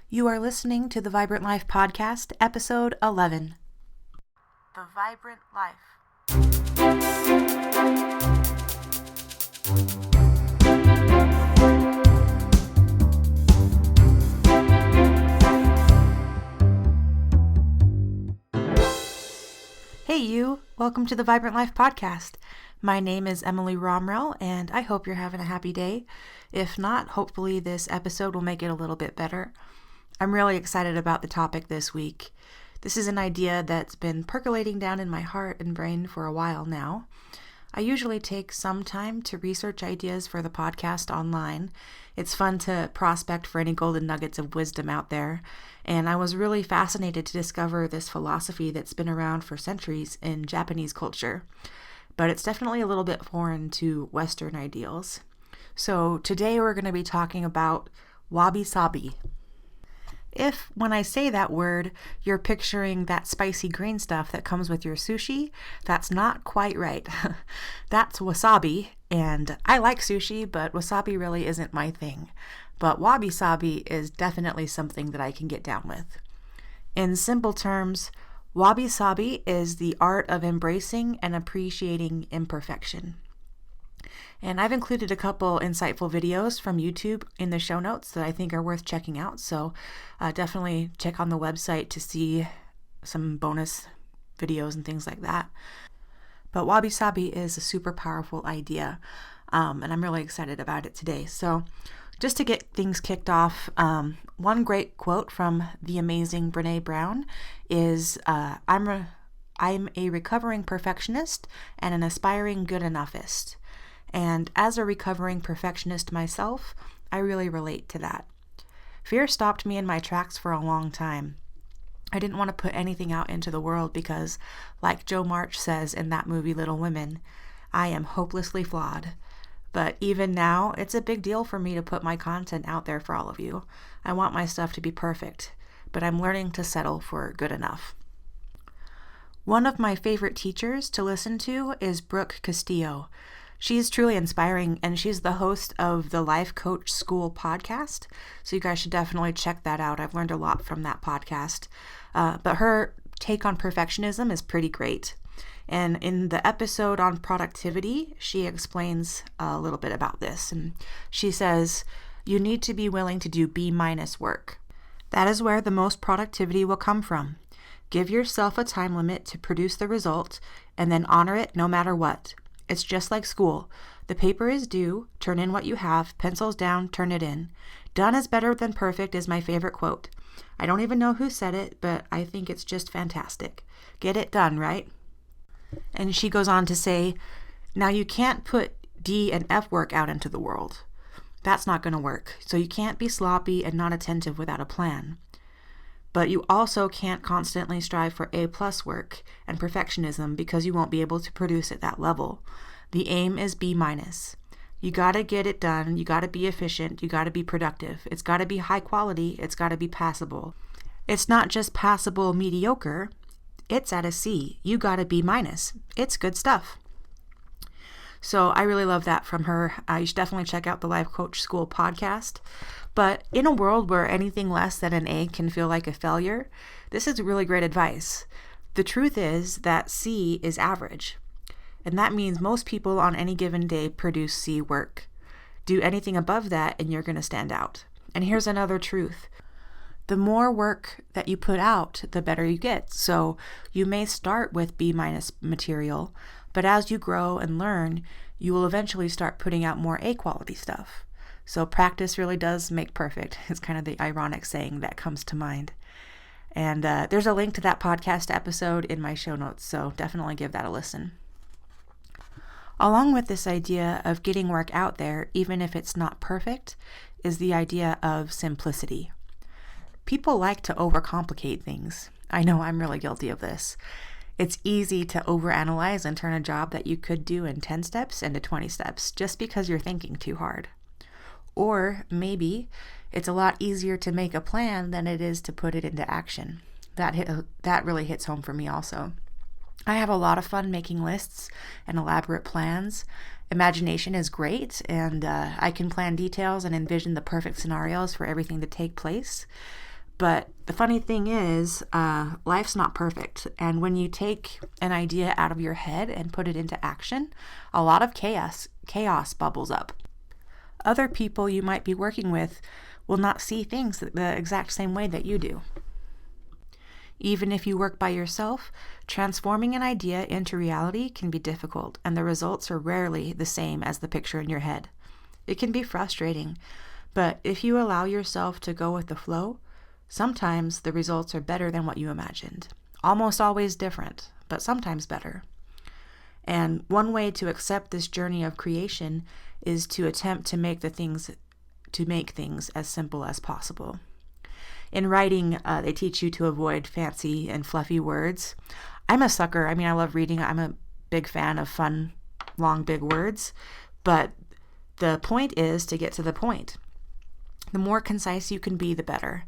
You are listening to the Vibrant Life Podcast, Episode 11. The Vibrant Life. Hey you, welcome to the Vibrant Life Podcast. My name is Emily Romrell, and I hope you're having a happy day. If not, hopefully this episode will make it a little bit better. I'm really excited about the topic this week. This is an idea that's been percolating down in my heart and brain for a while now. I usually take some time to research ideas for the podcast online. It's fun to prospect for any golden nuggets of wisdom out there, and I was really fascinated to discover this philosophy that's been around for centuries in Japanese culture, but it's definitely a little bit foreign to Western ideals. So today we're going to be talking about Wabi Sabi. If, when I say that word, you're picturing that spicy green stuff that comes with your sushi, that's not quite right. That's wasabi, and I like sushi, but wasabi really isn't my thing. But wabi sabi is definitely something that I can get down with. In simple terms, wabi sabi is the art of embracing and appreciating imperfection. And I've included a couple insightful videos from YouTube in the show notes that I think are worth checking out. So definitely check on the website to see some bonus videos and things like that. But Wabi Sabi is a super powerful idea, and I'm really excited about it today. So just to get things kicked off, one great quote from the amazing Brené Brown is, I'm a recovering perfectionist and an aspiring good enoughist. And as a recovering perfectionist myself, I really relate to that. Fear stopped me in my tracks for a long time. I didn't want to put anything out into the world because, like Joe March says in that movie Little Women, I am hopelessly flawed. But even now, it's a big deal for me to put my content out there for all of you. I want my stuff to be perfect, but I'm learning to settle for good enough. One of my favorite teachers to listen to is Brooke Castillo. She's truly inspiring, and she's the host of the Life Coach School podcast, so you guys should definitely check that out. I've learned a lot from that podcast, but her take on perfectionism is pretty great. And in the episode on productivity, she explains a little bit about this, and she says, you need to be willing to do B- work. That is where the most productivity will come from. Give yourself a time limit to produce the result, and then honor it no matter what. It's just like school. The paper is due, turn in what you have, pencils down, turn it in. Done is better than perfect is my favorite quote. I don't even know who said it, but I think it's just fantastic. Get it done, right? And she goes on to say, now you can't put D and F work out into the world. That's not going to work. So you can't be sloppy and not attentive without a plan. But you also can't constantly strive for A+ work and perfectionism because you won't be able to produce at that level. The aim is B-. You got to get it done. You got to be efficient. You got to be productive. It's got to be high quality. It's got to be passable. It's not just passable mediocre. It's at a C. You got to B-. It's good stuff. So I really love that from her. You should definitely check out the Life Coach School podcast. But in a world where anything less than an A can feel like a failure, this is really great advice. The truth is that C is average. And that means most people on any given day produce C work. Do anything above that and you're going to stand out. And here's another truth. The more work that you put out, the better you get. So you may start with B- material, but as you grow and learn, you will eventually start putting out more A quality stuff. So practice really does make perfect. It's kind of the ironic saying that comes to mind. And there's a link to that podcast episode in my show notes, so definitely give that a listen. Along with this idea of getting work out there, even if it's not perfect, is the idea of simplicity. People like to overcomplicate things. I know I'm really guilty of this. It's easy to overanalyze and turn a job that you could do in 10 steps into 20 steps just because you're thinking too hard. Or maybe it's a lot easier to make a plan than it is to put it into action. That really hits home for me also. I have a lot of fun making lists and elaborate plans. Imagination is great, and I can plan details and envision the perfect scenarios for everything to take place. But the funny thing is, life's not perfect. And when you take an idea out of your head and put it into action, a lot of chaos bubbles up. Other people you might be working with will not see things the exact same way that you do. Even if you work by yourself, transforming an idea into reality can be difficult, and the results are rarely the same as the picture in your head. It can be frustrating, but if you allow yourself to go with the flow, sometimes the results are better than what you imagined. Almost always different, but sometimes better. And one way to accept this journey of creation is to attempt to make things as simple as possible. In writing, they teach you to avoid fancy and fluffy words. I'm a sucker. I love reading. I'm a big fan of fun, long, big words. But the point is to get to the point. The more concise you can be, the better.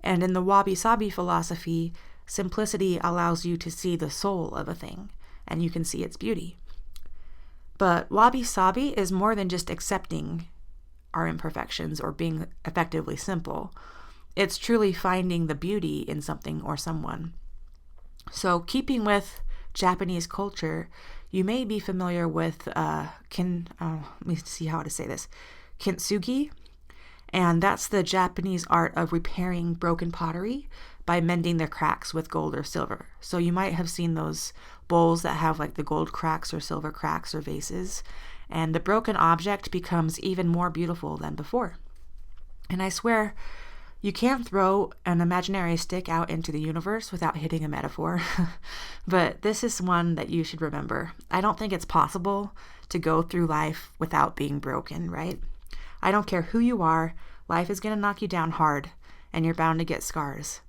And in the Wabi Sabi philosophy, simplicity allows you to see the soul of a thing, and you can see its beauty. But Wabi Sabi is more than just accepting our imperfections or being effectively simple. It's truly finding the beauty in something or someone. So keeping with Japanese culture, you may be familiar with Kintsugi. And that's the Japanese art of repairing broken pottery by mending their cracks with gold or silver. So you might have seen those bowls that have like the gold cracks or silver cracks or vases. And the broken object becomes even more beautiful than before. And I swear, you can't throw an imaginary stick out into the universe without hitting a metaphor. But this is one that you should remember. I don't think it's possible to go through life without being broken, right? I don't care who you are, life is going to knock you down hard, and you're bound to get scars.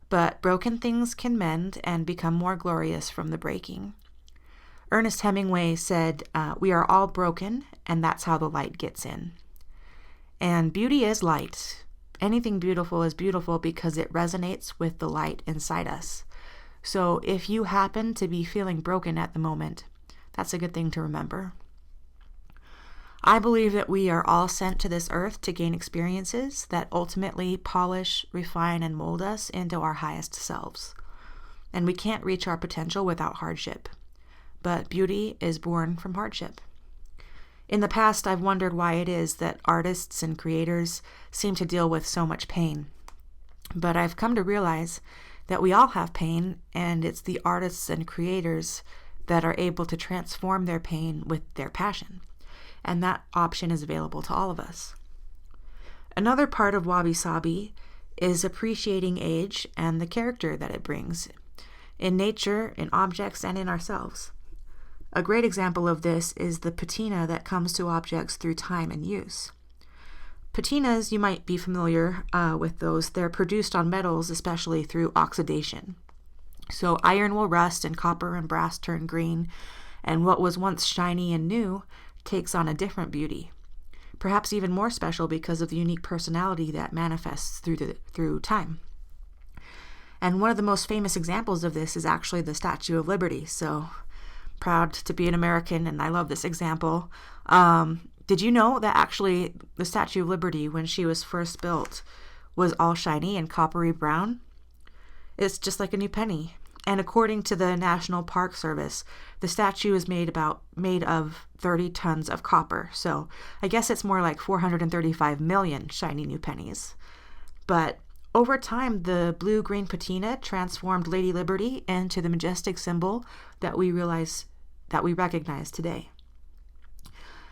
But broken things can mend and become more glorious from the breaking. Ernest Hemingway said, "We are all broken, and that's how the light gets in." And beauty is light. Anything beautiful is beautiful because it resonates with the light inside us. So if you happen to be feeling broken at the moment, that's a good thing to remember. I believe that we are all sent to this earth to gain experiences that ultimately polish, refine, and mold us into our highest selves. And we can't reach our potential without hardship. But beauty is born from hardship. In the past, I've wondered why it is that artists and creators seem to deal with so much pain. But I've come to realize that we all have pain, and it's the artists and creators that are able to transform their pain with their passion. And that option is available to all of us. Another part of Wabi Sabi is appreciating age and the character that it brings in nature, in objects, and in ourselves. A great example of this is the patina that comes to objects through time and use. Patinas, you might be familiar with those. They're produced on metals, especially through oxidation. So iron will rust and copper and brass turn green, and what was once shiny and new takes on a different beauty, perhaps even more special because of the unique personality that manifests through time. And one of the most famous examples of this is actually the Statue of Liberty. So proud to be an American, and I love this example. Did you know that actually the Statue of Liberty, when she was first built, was all shiny and coppery brown? It's just like a new penny. And according to the National Park Service, the statue is made of 30 tons of copper. So I guess it's more like 435 million shiny new pennies. But over time, the blue-green patina transformed Lady Liberty into the majestic symbol that we recognize today.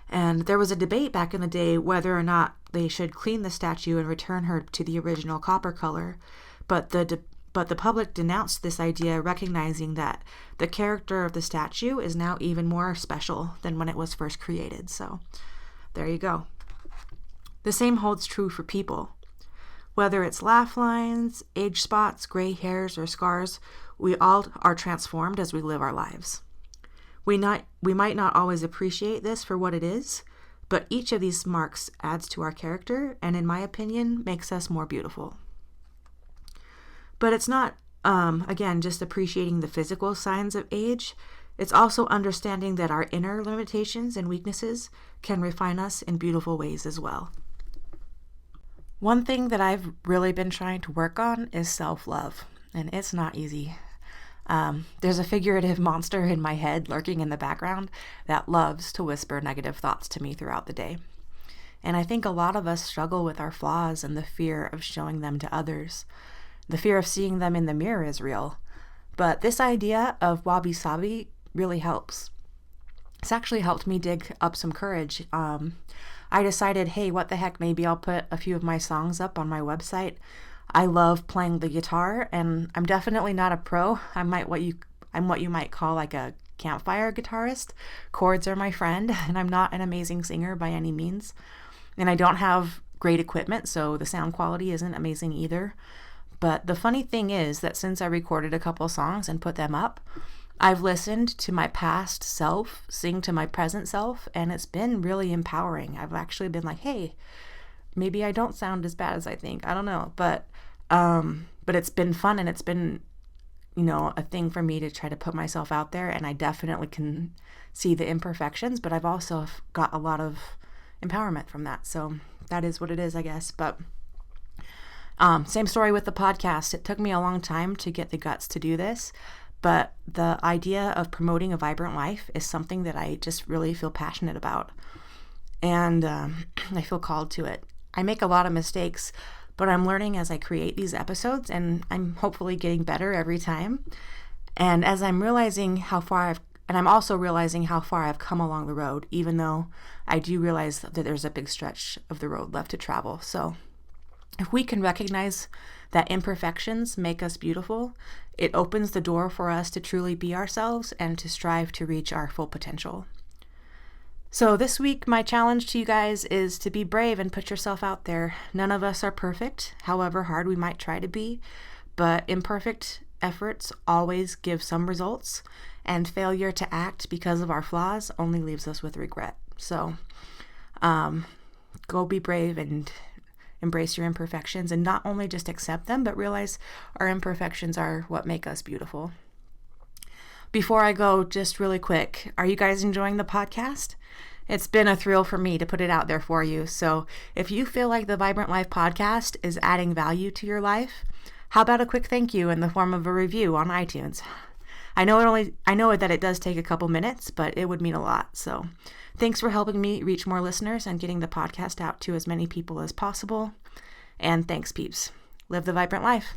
And there was a debate back in the day whether or not they should clean the statue and return her to the original copper color. But the public denounced this idea, recognizing that the character of the statue is now even more special than when it was first created. So there you go. The same holds true for people. Whether it's laugh lines, age spots, gray hairs, or scars, we all are transformed as we live our lives. We might not always appreciate this for what it is, but each of these marks adds to our character and, in my opinion, makes us more beautiful. But it's not, again, just appreciating the physical signs of age. It's also understanding that our inner limitations and weaknesses can refine us in beautiful ways as well. One thing that I've really been trying to work on is self-love, and it's not easy. There's a figurative monster in my head lurking in the background that loves to whisper negative thoughts to me throughout the day. And I think a lot of us struggle with our flaws and the fear of showing them to others. The fear of seeing them in the mirror is real. But this idea of Wabi Sabi really helps. It's actually helped me dig up some courage. I decided, hey, what the heck, maybe I'll put a few of my songs up on my website. I love playing the guitar, and I'm definitely not a pro. I'm what you might call like a campfire guitarist. Chords are my friend, and I'm not an amazing singer by any means. And I don't have great equipment, so the sound quality isn't amazing either. But the funny thing is that since I recorded a couple songs and put them up, I've listened to my past self sing to my present self, and it's been really empowering. I've actually been like, hey, maybe I don't sound as bad as I think. I don't know, but it's been fun, and it's been, a thing for me to try to put myself out there, and I definitely can see the imperfections, but I've also got a lot of empowerment from that. So that is what it is, I guess. But same story with the podcast. It took me a long time to get the guts to do this, but the idea of promoting a vibrant life is something that I just really feel passionate about, and I feel called to it. I make a lot of mistakes, but I'm learning as I create these episodes, and I'm hopefully getting better every time. And as I'm realizing I'm also realizing how far I've come along the road, even though I do realize that there's a big stretch of the road left to travel. So if we can recognize that imperfections make us beautiful, it opens the door for us to truly be ourselves and to strive to reach our full potential. So this week, my challenge to you guys is to be brave and put yourself out there. None of us are perfect, however hard we might try to be, but imperfect efforts always give some results, and failure to act because of our flaws only leaves us with regret. So go be brave and embrace your imperfections, and not only just accept them, but realize our imperfections are what make us beautiful. Before I go, just really quick, are you guys enjoying the podcast? It's been a thrill for me to put it out there for you. So if you feel like the Vibrant Life podcast is adding value to your life, how about a quick thank you in the form of a review on iTunes? I know that it does take a couple minutes, but it would mean a lot. So thanks for helping me reach more listeners and getting the podcast out to as many people as possible. And thanks, peeps. Live the vibrant life.